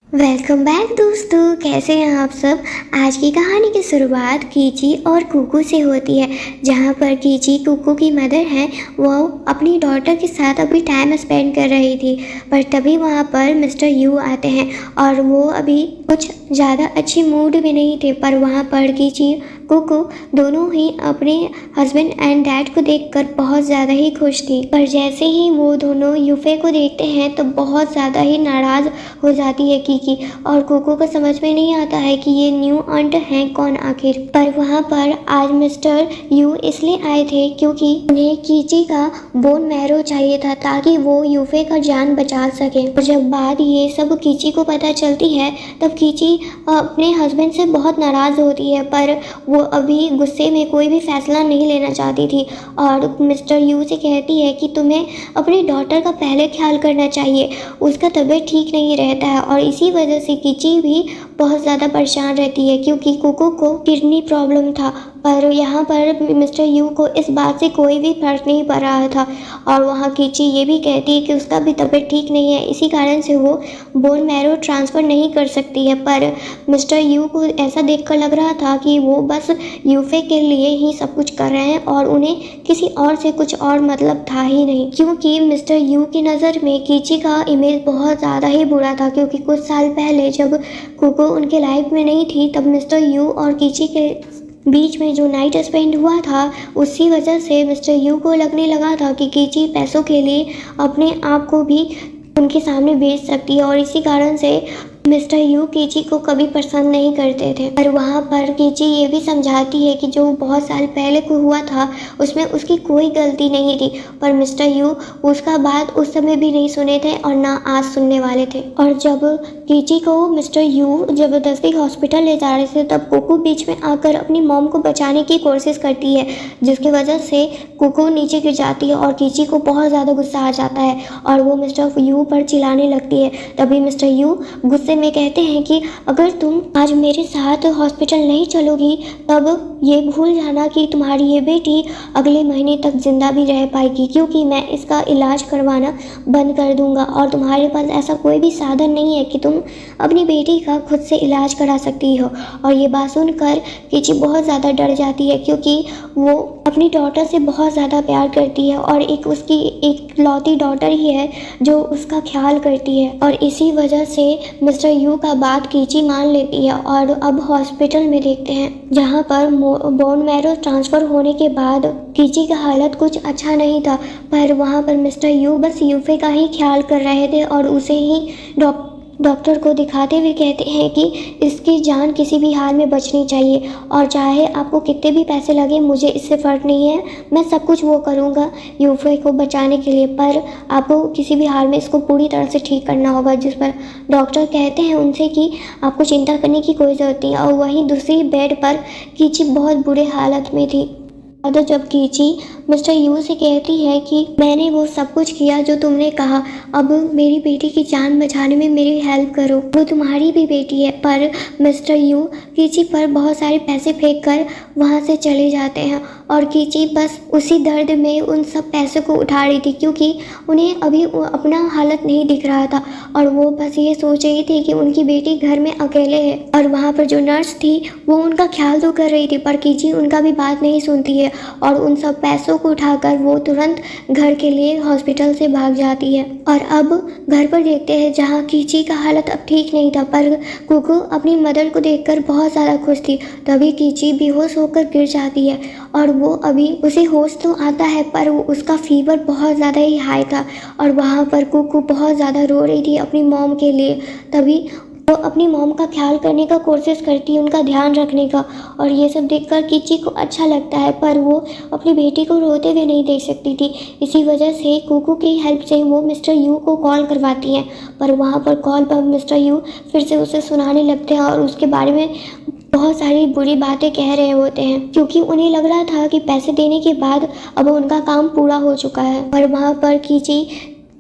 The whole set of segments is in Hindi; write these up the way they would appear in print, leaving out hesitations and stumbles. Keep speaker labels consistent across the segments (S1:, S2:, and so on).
S1: वेलकम बैक दोस्तों, कैसे हैं आप सब। आज की कहानी की शुरुआत कीची और कुकू से होती है, जहाँ पर कीची कुकू की मदर हैं, वो अपनी डॉटर के साथ अभी टाइम स्पेंड कर रही थी। पर तभी वहाँ पर मिस्टर यू आते हैं और वो अभी कुछ ज़्यादा अच्छी मूड में नहीं थे। पर वहाँ पर कीची कुकू दोनों ही अपने हस्बैंड एंड डैड को देखकर बहुत ज़्यादा ही खुश थी। पर जैसे ही वो दोनों यूफे को देखते हैं तो बहुत ज़्यादा ही नाराज़ हो जाती है कीकी, और कुकू को समझ में नहीं आता है कि ये न्यू आंट हैं कौन आखिर। पर वहाँ पर आज मिस्टर यू इसलिए आए थे क्योंकि उन्हें कीची का बोन मैरो चाहिए था ताकि वो यूफे का जान बचा सके। और जब बात ये सब कीची को पता चलती है तब कीची अपने हस्बैंड से बहुत नाराज़ होती है, पर वो अभी गुस्से में कोई भी फैसला नहीं लेना चाहती थी और मिस्टर यू से कहती है कि तुम्हें अपनी डॉटर का पहले ख्याल करना चाहिए, उसका तबीयत ठीक नहीं रहता है। और इसी वजह से कीची भी बहुत ज़्यादा परेशान रहती है क्योंकि कुकू को किडनी प्रॉब्लम था। पर यहाँ पर मिस्टर यू को इस बात से कोई भी फर्क नहीं पड़ रहा था और वहाँ कीची ये भी कहती है कि उसका भी तबीयत ठीक नहीं है, इसी कारण से वो बोन मैरो ट्रांसफ़र नहीं कर सकती है। पर मिस्टर यू को ऐसा देखकर लग रहा था कि वो बस यूफे के लिए ही सब कुछ कर रहे हैं और उन्हें किसी और से कुछ और मतलब था ही नहीं, क्योंकि मिस्टर यू की नज़र में कीची का इमेज बहुत ज़्यादा ही बुरा था। क्योंकि कुछ साल पहले जब कुकू उनके लाइफ में नहीं थी तब मिस्टर यू और कीची के बीच में जो नाइट स्पेंड हुआ था उसी वजह से मिस्टर यू को लगने लगा था कि कीची पैसों के लिए अपने आप को भी उनके सामने बेच सकती है, और इसी कारण से मिस्टर यू कीची को कभी पसंद नहीं करते थे। पर वहाँ पर कीची ये भी समझाती है कि जो बहुत साल पहले को हुआ था उसमें उसकी कोई गलती नहीं थी, पर मिस्टर यू उसका बात उस समय भी नहीं सुने थे और ना आज सुनने वाले थे। और जब कीची को मिस्टर यू ज़बरदस्ती हॉस्पिटल ले जा रहे थे तब कुकू बीच में आकर अपनी मॉम को बचाने की कोशिश करती है, जिसकी वजह से कुकू नीचे गिर जाती है और कीची को बहुत ज़्यादा गुस्सा आ जाता है और वो मिस्टर यू पर चिल्लाने लगती है। तभी मिस्टर यू गुस्से में कहते हैं कि अगर तुम आज मेरे साथ हॉस्पिटल नहीं चलोगी तब ये भूल जाना कि तुम्हारी ये बेटी अगले महीने तक जिंदा भी रह पाएगी, क्योंकि मैं इसका इलाज करवाना बंद कर दूंगा और तुम्हारे पास ऐसा कोई भी साधन नहीं है कि तुम अपनी बेटी का खुद से इलाज करा सकती हो। और ये बात सुनकर कीची बहुत ज़्यादा डर जाती है क्योंकि वो अपनी डॉटर से बहुत ज़्यादा प्यार करती है और एक उसकी एक लौती डॉटर ही है जो उसका ख्याल करती है। और इसी वजह से मिस्टर यू का बात कीची मान लेती है और अब हॉस्पिटल में देखते हैं जहाँ पर बोन मैरो ट्रांसफ़र होने के बाद कीची का हालत कुछ अच्छा नहीं था। पर वहाँ पर मिस्टर यू बस यूफे का ही ख्याल कर रहे थे और उसे ही डॉक्टर को दिखाते हुए कहते हैं कि इसकी जान किसी भी हाल में बचनी चाहिए और चाहे आपको कितने भी पैसे लगे मुझे इससे फ़र्क नहीं है, मैं सब कुछ वो करूँगा यूफे को बचाने के लिए, पर आपको किसी भी हाल में इसको पूरी तरह से ठीक करना होगा। जिस पर डॉक्टर कहते हैं उनसे कि आपको चिंता करने की कोई ज़रूरत नहीं। और वहीं दूसरी बेड पर कीची बहुत बुरे हालत में थी। तो जब कीची मिस्टर यू से कहती है कि मैंने वो सब कुछ किया जो तुमने कहा, अब मेरी बेटी की जान बचाने में मेरी हेल्प करो, वो तुम्हारी भी बेटी है। पर मिस्टर यू कीची पर बहुत सारे पैसे फेंक कर वहाँ से चले जाते हैं और कीची बस उसी दर्द में उन सब पैसों को उठा रही थी क्योंकि उन्हें अभी अपना हालत नहीं दिख रहा था और वो बस ये सोच रही थी कि उनकी बेटी घर में अकेले है। और वहाँ पर जो नर्स थी वो उनका ख्याल तो कर रही थी पर कीची उनका भी बात नहीं सुनती है और उन सब पैसों को उठाकर वो तुरंत घर के लिए हॉस्पिटल से भाग जाती है। और अब घर पर देखते हैं जहाँ कीची का हालत अब ठीक नहीं था, पर कुकू अपनी मदर को देखकर बहुत ज़्यादा खुश थी। तभी कीची बेहोश होकर गिर जाती है और वो अभी उसे होश तो आता है पर वो उसका फीवर बहुत ज़्यादा ही हाई था और वहाँ पर कुकू बहुत ज़्यादा रो रही थी अपनी मॉम के लिए। तभी वो अपनी मॉम का ख्याल करने का कोशिश करती है, उनका ध्यान रखने का, और ये सब देखकर कीची को अच्छा लगता है पर वो अपनी बेटी को रोते हुए नहीं देख सकती थी। इसी वजह से कुकू की हेल्प से वो मिस्टर यू को कॉल करवाती हैं, पर वहाँ पर कॉल पर मिस्टर यू फिर से उसे सुनाने लगते हैं और उसके बारे में बहुत सारी बुरी बातें कह रहे होते हैं क्योंकि उन्हें लग रहा था कि पैसे देने के बाद अब उनका काम पूरा हो चुका है। और वहाँ पर कीची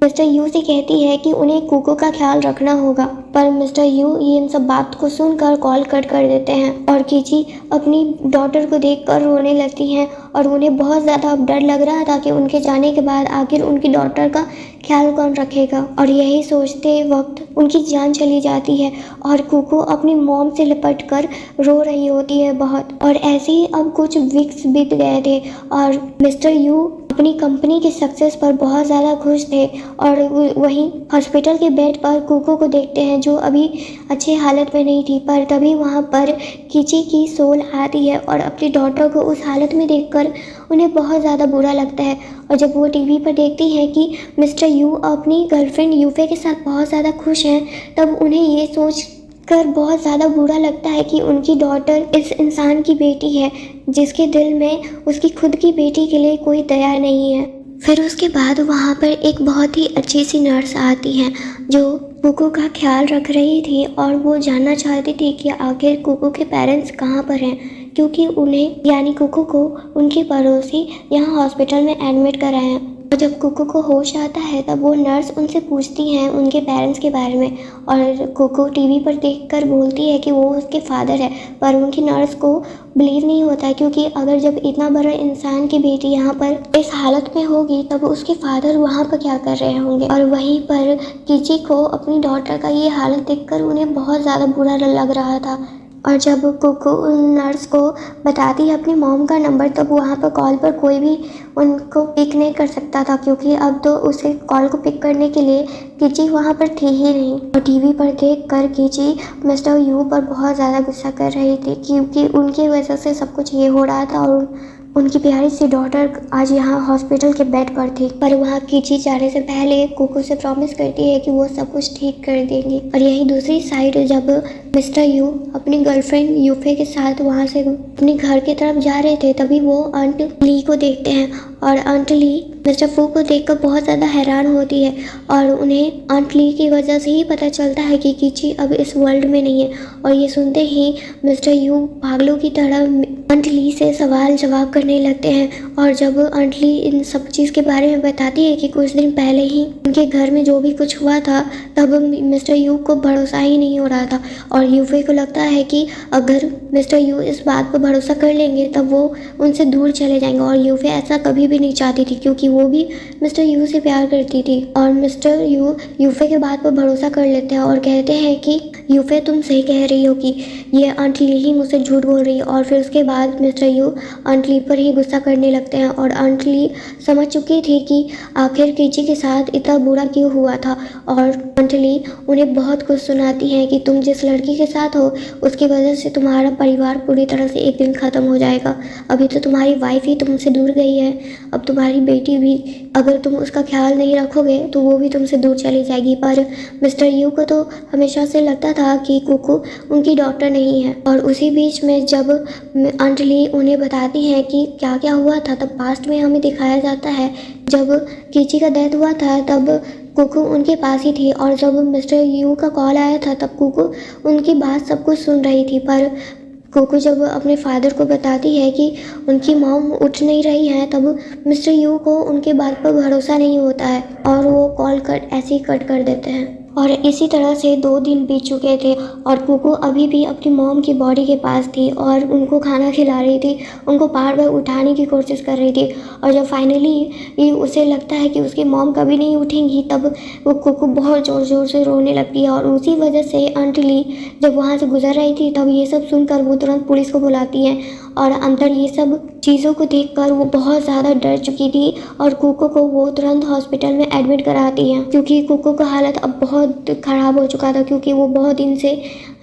S1: मिस्टर यू से कहती है कि उन्हें कुकू का ख्याल रखना होगा, पर मिस्टर यू ये इन सब बात को सुनकर कॉल कट कर देते हैं और कीची अपनी डॉटर को देखकर रोने लगती हैं और उन्हें बहुत ज़्यादा अब डर लग रहा था कि उनके जाने के बाद आखिर उनकी डॉटर का ख्याल कौन रखेगा। और यही सोचते वक्त उनकी जान चली जाती है और कुकू अपनी मॉम से लिपट कर रो रही होती है बहुत। और ऐसे ही अब कुछ वीक्स बीत गए थे और मिस्टर यू अपनी कंपनी के सक्सेस पर बहुत ज़्यादा खुश थे और वहीं हॉस्पिटल के बेड पर कुकू को देखते हैं जो अभी अच्छी हालत में नहीं थी। पर तभी वहाँ पर कीची की सोल आती है और अपनी डॉटर को उस हालत में देखकर उन्हें बहुत ज़्यादा बुरा लगता है। और जब वो टीवी पर देखती है कि मिस्टर यू अपनी गर्लफ्रेंड यूफे के साथ बहुत ज़्यादा खुश हैं, तब उन्हें ये सोच कर बहुत ज़्यादा बुरा लगता है कि उनकी डॉटर इस इंसान की बेटी है जिसके दिल में उसकी खुद की बेटी के लिए कोई दया नहीं है। फिर उसके बाद वहाँ पर एक बहुत ही अच्छी सी नर्स आती हैं जो कुकू का ख्याल रख रही थी और वो जानना चाहती थी कि आखिर कुकू के पेरेंट्स कहाँ पर हैं, क्योंकि उन्हें यानी कुकू को उनके पड़ोसी यहाँ हॉस्पिटल में एडमिट कराए हैं। और जब कुकू को होश आता है तब वो नर्स उनसे पूछती हैं उनके पेरेंट्स के बारे में और कुकू टीवी पर देखकर बोलती है कि वो उसके फादर है, पर उनकी नर्स को बिलीव नहीं होता है क्योंकि अगर जब इतना बड़ा इंसान की बेटी यहाँ पर इस हालत में होगी तब उसके फादर वहाँ पर क्या कर रहे होंगे। और वहीं पर कीची को अपनी डॉटर का ये हालत देखकर उन्हें बहुत ज़्यादा बुरा लग रहा था। और जब कुकू नर्स को बताती है अपनी मॉम का नंबर तब वहाँ पर कॉल पर कोई भी उनको पिक नहीं कर सकता था क्योंकि अब तो उसे कॉल को पिक करने के लिए कीची वहाँ पर थी ही नहीं। और टीवी पर देख कर कीची मिस्टर यू पर बहुत ज़्यादा गुस्सा कर रही थी क्योंकि उनकी वजह से सब कुछ ये हो रहा था और उनकी प्यारी सी डॉटर आज यहाँ हॉस्पिटल के बेड पर थी। पर वहाँ कीची जाने से पहले कुकू से प्रॉमिस करती है कि वो सब कुछ ठीक कर देंगी। और यही दूसरी साइड जब मिस्टर यू अपनी गर्लफ्रेंड यूफे के साथ वहाँ से अपने घर की तरफ जा रहे थे तभी वो आंट ली को देखते हैं और आंट ली मिस्टर फू को देखकर बहुत ज़्यादा हैरान होती है और उन्हें आंट ली की वजह से ही पता चलता है कि कीची अब इस वर्ल्ड में नहीं है। और ये सुनते ही मिस्टर यू पागलों की तरह आंट ली से सवाल जवाब करने लगते हैं। और जब आंट ली इन सब चीज़ के बारे में बताती है कि कुछ दिन पहले ही उनके घर में जो भी कुछ हुआ था तब मिस्टर यू को भरोसा ही नहीं हो रहा था और यूफे को लगता है कि अगर मिस्टर यू इस बात पर भरोसा कर लेंगे तब वो उनसे दूर चले जाएंगे। और यूफे ऐसा कभी भी नहीं चाहती थी क्योंकि वो भी मिस्टर यू से प्यार करती थी। और मिस्टर यू यूफे के बात पर भरोसा कर लेते हैं और कहते हैं कि यूफे तुम सही कह रही हो कि ये आंट ली ही मुझसे झूठ बोल रही है। और फिर उसके बाद मिस्टर यू आंट ली पर ही गुस्सा करने लगते हैं और आंट ली समझ चुकी थी कि आखिर कीची के साथ इतना बुरा क्यों हुआ था। और आंट ली उन्हें बहुत कुछ सुनाती है कि तुम जिस लड़की के साथ हो उसकी वजह से तुम्हारा परिवार पूरी तरह से एक दिन ख़त्म हो जाएगा। अभी तो तुम्हारी वाइफ ही तुमसे दूर गई है, अब तुम्हारी बेटी भी अगर तुम उसका ख्याल नहीं रखोगे तो वो भी तुमसे दूर चली जाएगी। पर मिस्टर यू को तो हमेशा से लगता था कि कुकू उनकी डॉटर नहीं है। और उसी बीच में जब आंट ली उन्हें बताती है कि क्या क्या हुआ था तब पास्ट में हमें दिखाया जाता है जब कीची का डेथ हुआ था तब कुकू उनके पास ही थी और जब मिस्टर यू का कॉल आया था तब कुकू उनकी बात सब कुछ सुन रही थी। पर कुकू जब अपने फादर को बताती है कि उनकी मॉम उठ नहीं रही है तब मिस्टर यू को उनके बात पर भरोसा नहीं होता है और वो कॉल ऐसे ही कट कर देते हैं। और इसी तरह से 2 दिन बीत चुके थे और कुकू अभी भी अपनी मॉम की बॉडी के पास थी और उनको खाना खिला रही थी, उनको बार बार उठाने की कोशिश कर रही थी। और जब फाइनली उसे लगता है कि उसकी मॉम कभी नहीं उठेंगी तब वो कुकू बहुत ज़ोर ज़ोर से रोने लगती है। और उसी वजह से आंट ली जब वहाँ से गुजर रही थी तब ये सब सुनकर वो तुरंत पुलिस को बुलाती है और अंदर ये सब चीज़ों को देखकर वो बहुत ज़्यादा डर चुकी थी और कुकू को वो तुरंत हॉस्पिटल में एडमिट कराती हैं क्योंकि कुकू का हालत अब बहुत ख़राब हो चुका था क्योंकि वो बहुत दिन से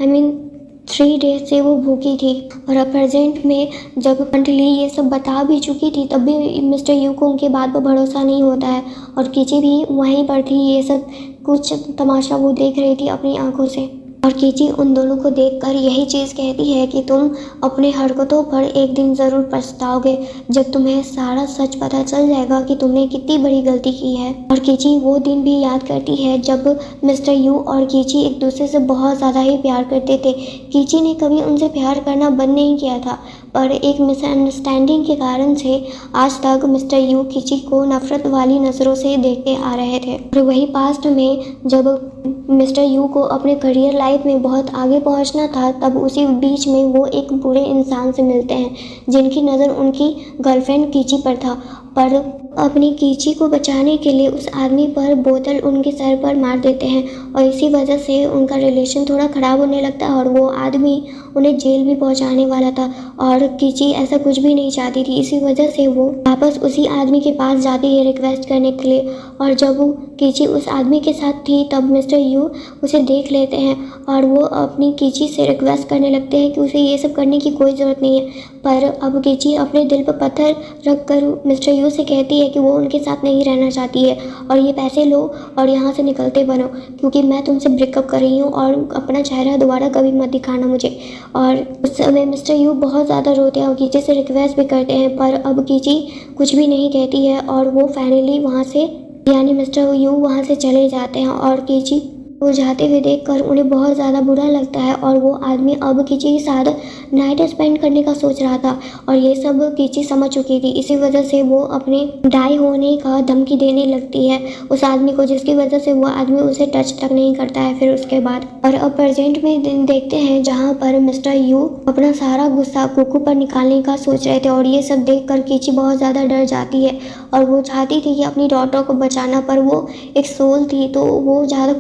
S1: 3 डेज से वो भूखी थी। और अब प्रेजेंट में जब आंट ली ये सब बता भी चुकी थी तब भी मिस्टर यू को उनके बात पर भरोसा नहीं होता है और कीची भी वहीं पर थी, ये सब कुछ तमाशा वो देख रही थी अपनी आंखों से। और कीची उन दोनों को देखकर यही चीज़ कहती है कि तुम अपने हरकतों पर एक दिन ज़रूर पछताओगे, जब तुम्हें सारा सच पता चल जाएगा कि तुमने कितनी बड़ी गलती की है। और कीची वो दिन भी याद करती है जब मिस्टर यू और कीची एक दूसरे से बहुत ज़्यादा ही प्यार करते थे। कीची ने कभी उनसे प्यार करना बंद नहीं किया था, पर एक मिसअंडरस्टैंडिंग के कारण से आज तक मिस्टर यू कीची को नफरत वाली नज़रों से देखते आ रहे थे। और वही पास्ट में जब मिस्टर यू को अपने करियर लाइफ में बहुत आगे पहुंचना था, तब उसी बीच में वो एक बुरे इंसान से मिलते हैं जिनकी नज़र उनकी गर्लफ्रेंड कीची पर था। पर अपनी कीची को बचाने के लिए उस आदमी पर बोतल उनके सर पर मार देते हैं और इसी वजह से उनका रिलेशन थोड़ा ख़राब होने लगता है और वो आदमी उन्हें जेल भी पहुंचाने वाला था। और कीची ऐसा कुछ भी नहीं चाहती थी, इसी वजह से वो वापस उसी आदमी के पास जाती है रिक्वेस्ट करने के लिए। और जब वो कीची उस आदमी के साथ थी तब मिस्टर यू उसे देख लेते हैं और वो अपनी कीची से रिक्वेस्ट करने लगते हैं कि उसे ये सब करने की कोई ज़रूरत नहीं है। पर अब कीची अपने दिल पर पत्थर रख कर मिस्टर यू से कहती है कि वो उनके साथ नहीं रहना चाहती है और ये पैसे लो और यहाँ से निकलते बनो, क्योंकि मैं तुमसे ब्रेकअप कर रही हूँ और अपना चेहरा दोबारा कभी मत दिखाना मुझे। और उस समय मिस्टर यू बहुत ज़्यादा रोते हैं और कीची से रिक्वेस्ट भी करते हैं, पर अब कीची कुछ भी नहीं कहती है और वो फाइनली वहाँ से यानी मिस्टर यू वहाँ से चले जाते हैं। और कीची वो जाते हुए देखकर उन्हें बहुत ज़्यादा बुरा लगता है और वो आदमी अब कीची के साथ नाइट स्पेंड करने का सोच रहा था और ये सब कीची समझ चुकी थी। इसी वजह से वो अपने डाई होने का धमकी देने लगती है उस आदमी को, जिसकी वजह से वो आदमी उसे टच तक नहीं करता है फिर उसके बाद। और अब प्रेजेंट में दिन देखते हैं जहाँ पर मिस्टर यू अपना सारा गुस्सा कुकू पर निकालने का सोच रहे थे और ये सब देख कर कीची बहुत ज़्यादा डर जाती है और वो चाहती थी कि अपनी डॉटर को बचाना, पर वो एक सोल थी तो वो ज़्यादा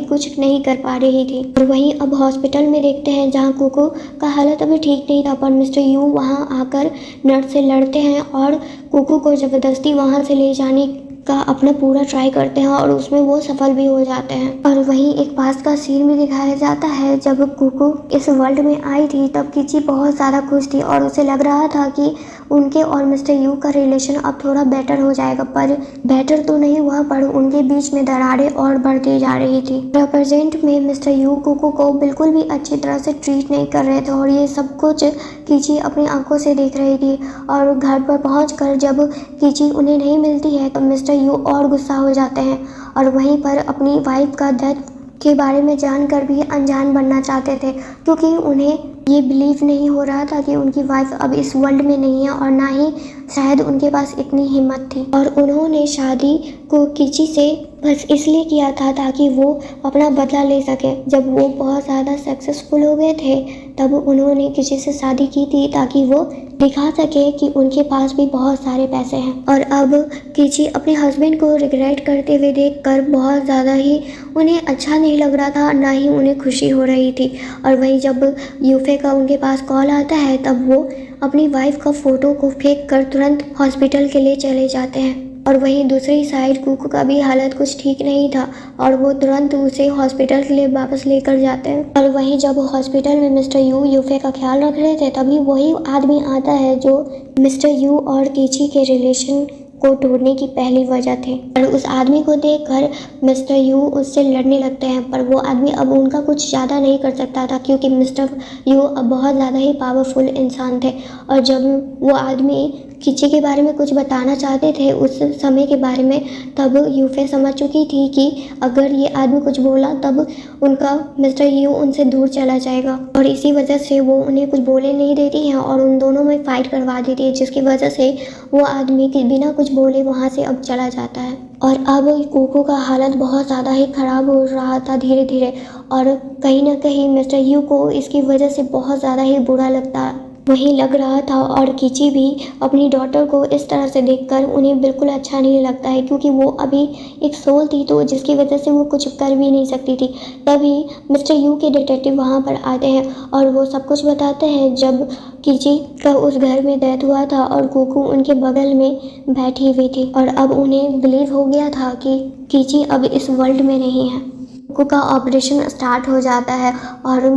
S1: कुछ नहीं कर पा रही थी। और वहीं अब हॉस्पिटल में देखते हैं जहाँ कुकू का हालत अभी ठीक नहीं था, पर मिस्टर यू वहाँ आकर नर्स से लड़ते हैं और कुकू को ज़बरदस्ती वहाँ से ले जाने का अपना पूरा ट्राई करते हैं और उसमें वो सफल भी हो जाते हैं। और वहीं एक पास का सीन भी दिखाया जाता है जब कुकू इस वर्ल्ड में आई थी तब कीची बहुत ज़्यादा खुश थी और उसे लग रहा था कि उनके और मिस्टर यू का रिलेशन अब थोड़ा बेटर हो जाएगा, पर बेटर तो नहीं हुआ, पर उनके बीच में दरारें और बढ़ती जा रही थी। प्रेजेंट में मिस्टर यू कुकू को बिल्कुल भी अच्छी तरह से ट्रीट नहीं कर रहे थे और ये सब कुछ कीची अपनी आंखों से देख रही थी। और घर पर पहुंचकर जब कीची उन्हें नहीं मिलती है तो मिस्टर यू और गुस्सा हो जाते हैं और वहीं पर अपनी वाइफ का डेथ के बारे में जानकर भी अनजान बनना चाहते थे, क्योंकि उन्हें ये बिलीव नहीं हो रहा था कि उनकी वाइफ अब इस वर्ल्ड में नहीं है और ना ही शायद उनके पास इतनी हिम्मत थी। और उन्होंने शादी को कीची से बस इसलिए किया था ताकि वो अपना बदला ले सके। जब वो बहुत ज़्यादा सक्सेसफुल हो गए थे तब उन्होंने कीची से शादी की थी ताकि वो दिखा सके कि उनके पास भी बहुत सारे पैसे हैं। और अब कीची अपने हस्बैंड को रिग्रेट करते हुए देखकर बहुत ज़्यादा ही उन्हें अच्छा नहीं लग रहा था, ना ही उन्हें खुशी हो रही थी। और वहीं जब यूफे का उनके पास कॉल आता है तब वो अपनी वाइफ का फ़ोटो को फेंक कर तुरंत हॉस्पिटल के लिए चले जाते हैं। और वहीं दूसरी साइड कुकू का भी हालत कुछ ठीक नहीं था और वो तुरंत उसे हॉस्पिटल के लिए वापस लेकर जाते हैं। और वहीं जब हॉस्पिटल में मिस्टर यू यूफे का ख्याल रख रहे थे तभी वही आदमी आता है जो मिस्टर यू और कीची के रिलेशन को तोड़ने की पहली वजह थे। और उस आदमी को देखकर मिस्टर यू उससे लड़ने लगते हैं, पर वो आदमी अब उनका कुछ ज़्यादा नहीं कर सकता था क्योंकि मिस्टर यू अब बहुत ज़्यादा ही पावरफुल इंसान थे। और जब वो आदमी कीची के बारे में कुछ बताना चाहते थे उस समय के बारे में, तब यूफे समझ चुकी थी कि अगर ये आदमी कुछ बोला तब उनका मिस्टर यू उनसे दूर चला जाएगा और इसी वजह से वो उन्हें कुछ बोले नहीं देती हैं और उन दोनों में फ़ाइट करवा देती है, जिसकी वजह से वो आदमी के बिना कुछ बोले वहाँ से अब चला जाता है। और अब कुकू का हालत बहुत ज़्यादा ही ख़राब हो रहा था धीरे धीरे और कहीं ना कहीं मिस्टर यू को इसकी वजह से बहुत ज़्यादा ही बुरा लगता वहीं लग रहा था। और कीची भी अपनी डॉटर को इस तरह से देखकर उन्हें बिल्कुल अच्छा नहीं लगता है क्योंकि वो अभी एक सोल थी तो जिसकी वजह से वो कुछ कर भी नहीं सकती थी। तभी मिस्टर यू के डिटेक्टिव वहाँ पर आते हैं और वो सब कुछ बताते हैं जब कीची का उस घर में डेथ हुआ था और कुकू उनके बगल में बैठी हुई थी। और अब उन्हें बिलीव हो गया था कि कीची अब इस वर्ल्ड में नहीं है। कुकू का ऑपरेशन स्टार्ट हो जाता है और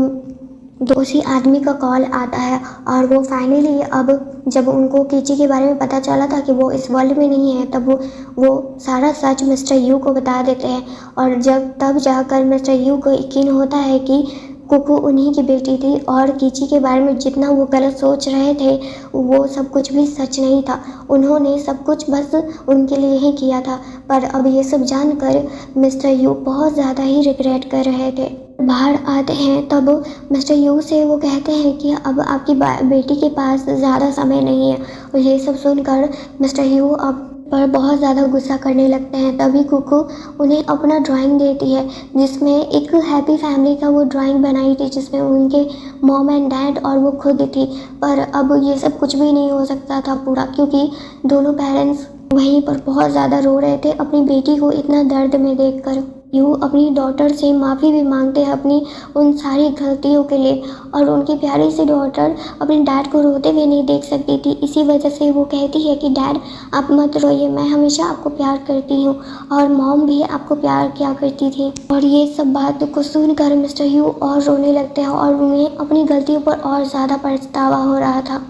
S1: उसी आदमी का कॉल आता है और वो फाइनली अब जब उनको कीची के बारे में पता चला था कि वो इस वर्ल्ड में नहीं है तब वो सारा सच मिस्टर यू को बता देते हैं। और जब तब जाकर मिस्टर यू को यकीन होता है कि कुकू उन्हीं की बेटी थी और कीची के बारे में जितना वो गलत सोच रहे थे वो सब कुछ भी सच नहीं था। उन्होंने सब कुछ बस उनके लिए ही किया था। पर अब ये सब जानकर मिस्टर यू बहुत ज़्यादा ही रिग्रेट कर रहे थे। बाहर आते हैं तब मिस्टर यू से वो कहते हैं कि अब आपकी बेटी के पास ज़्यादा समय नहीं है। और ये सब सुनकर मिस्टर यू अब पर बहुत ज़्यादा गुस्सा करने लगते हैं। तभी कुकू उन्हें अपना ड्राइंग देती है जिसमें एक हैप्पी फैमिली का वो ड्राइंग बनाई थी जिसमें उनके मॉम एंड डैड और वो खुद थी। पर अब ये सब कुछ भी नहीं हो सकता था पूरा, क्योंकि दोनों पेरेंट्स वहीं पर बहुत ज़्यादा रो रहे थे अपनी बेटी को इतना दर्द में देखकर। यू अपनी डॉटर से माफ़ी भी मांगते हैं अपनी उन सारी गलतियों के लिए। और उनकी प्यारी सी डॉटर अपने डैड को रोते हुए नहीं देख सकती थी। इसी वजह से वो कहती है कि डैड आप मत रोइए, मैं हमेशा आपको प्यार करती हूँ और मॉम भी आपको प्यार किया करती थी। और ये सब बात को सुनकर मिस्टर यू और रोने लगते हैं और उन्हें अपनी गलतियों पर और ज़्यादा पछतावा हो रहा था।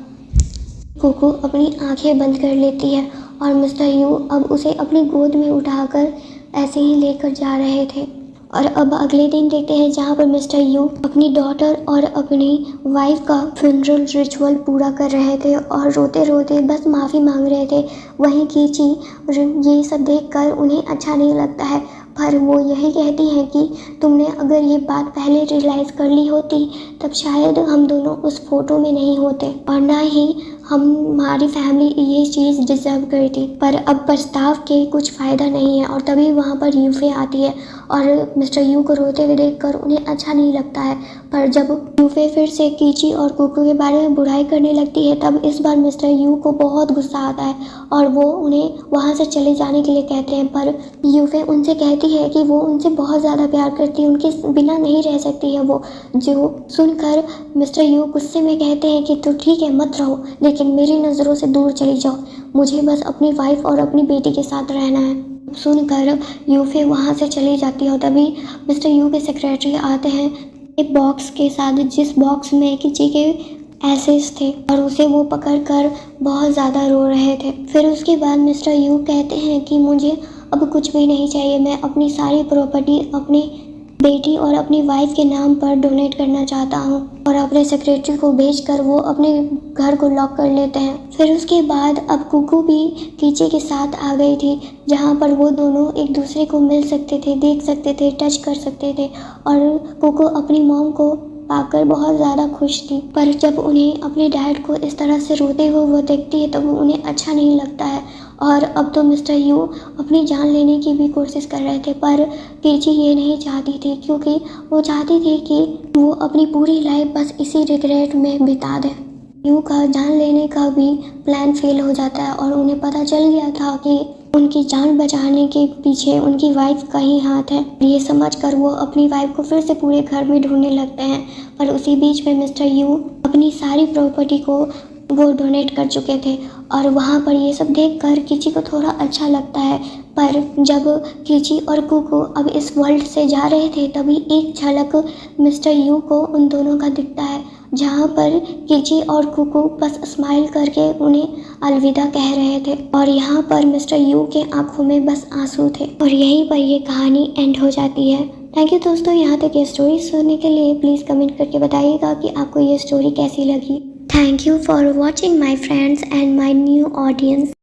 S1: कुकू अपनी आंखें बंद कर लेती है और मिस्टर यू अब उसे अपनी गोद में उठाकर ऐसे ही लेकर जा रहे थे। और अब अगले दिन देखते हैं जहाँ पर मिस्टर यू अपनी डॉटर और अपनी वाइफ का फ्यूनरल रिचुअल पूरा कर रहे थे और रोते रोते बस माफ़ी मांग रहे थे। वहीं कीची ये सब देखकर उन्हें अच्छा नहीं लगता है, पर वो यही कहती हैं कि तुमने अगर ये बात पहले रियलाइज़ कर ली होती तब शायद हम दोनों उस फोटो में नहीं होते और ना ही हमारी फैमिली ये चीज़ डिज़र्व करती। पर अब पछताव के कुछ फ़ायदा नहीं है। और तभी वहाँ पर यूफे आती है और मिस्टर यू को रोते हुए देखकर उन्हें अच्छा नहीं लगता है। पर जब यूफे फिर से कीची और कुकू के बारे में बुराई करने लगती है तब इस बार मिस्टर यू को बहुत गुस्सा आता है और वो उन्हें वहाँ से चले जाने के लिए कहते हैं। पर यूफे उनसे कहती है कि वो उनसे बहुत ज़्यादा प्यार करती है, उनके बिना नहीं रह सकती है वो। जो सुनकर मिस्टर यू गुस्से में कहते हैं कि तो ठीक है मत रहो, लेकिन मेरी नज़रों से दूर चली जाओ, मुझे बस अपनी वाइफ और अपनी बेटी के साथ रहना है। सुनकर यूफे वहाँ से चली जाती है और तभी मिस्टर यू के सेक्रेटरी आते हैं एक बॉक्स के साथ जिस बॉक्स में कीची के एसेस थे और उसे वो पकड़कर बहुत ज़्यादा रो रहे थे। फिर उसके बाद मिस्टर यू कहते हैं कि मुझे अब कुछ भी नहीं चाहिए, मैं अपनी सारी प्रॉपर्टी अपनी बेटी और अपनी वाइफ के नाम पर डोनेट करना चाहता हूँ। और अपने सेक्रेटरी को भेजकर वो अपने घर को लॉक कर लेते हैं। फिर उसके बाद अब कुकू भी कीची के साथ आ गई थी जहाँ पर वो दोनों एक दूसरे को मिल सकते थे, देख सकते थे, टच कर सकते थे। और कुकू अपनी मॉम को पाकर बहुत ज़्यादा खुश थी। पर जब उन्हें अपने डैड को इस तरह से रोते हुए वो देखती है तब उन्हें अच्छा नहीं लगता है। और अब तो मिस्टर यू अपनी जान लेने की भी कोशिश कर रहे थे, पर कीची ये नहीं चाहती थी क्योंकि वो चाहती थी कि वो अपनी पूरी लाइफ बस इसी रिग्रेट में बिता दे। यू का जान लेने का भी प्लान फेल हो जाता है और उन्हें पता चल गया था कि उनकी जान बचाने के पीछे उनकी वाइफ का ही हाथ है। ये समझकर वो अपनी वाइफ को फिर से पूरे घर में ढूंढने लगते हैं। पर उसी बीच में मिस्टर यू अपनी सारी प्रॉपर्टी को वो डोनेट कर चुके थे और वहाँ पर ये सब देखकर कीची को थोड़ा अच्छा लगता है। पर जब कीची और कुकू अब इस वर्ल्ड से जा रहे थे तभी एक झलक मिस्टर यू को उन दोनों का दिखता है जहाँ पर कीची और कुकू बस स्माइल करके उन्हें अलविदा कह रहे थे और यहाँ पर मिस्टर यू के आंखों में बस आंसू थे। और यहीं पर ये कहानी एंड हो जाती है। थैंक यू दोस्तों, यहाँ तक ये स्टोरी सुनने के लिए प्लीज़ कमेंट करके बताइएगा कि आपको ये स्टोरी कैसी लगी। Thank you for watching my friends and my new audience.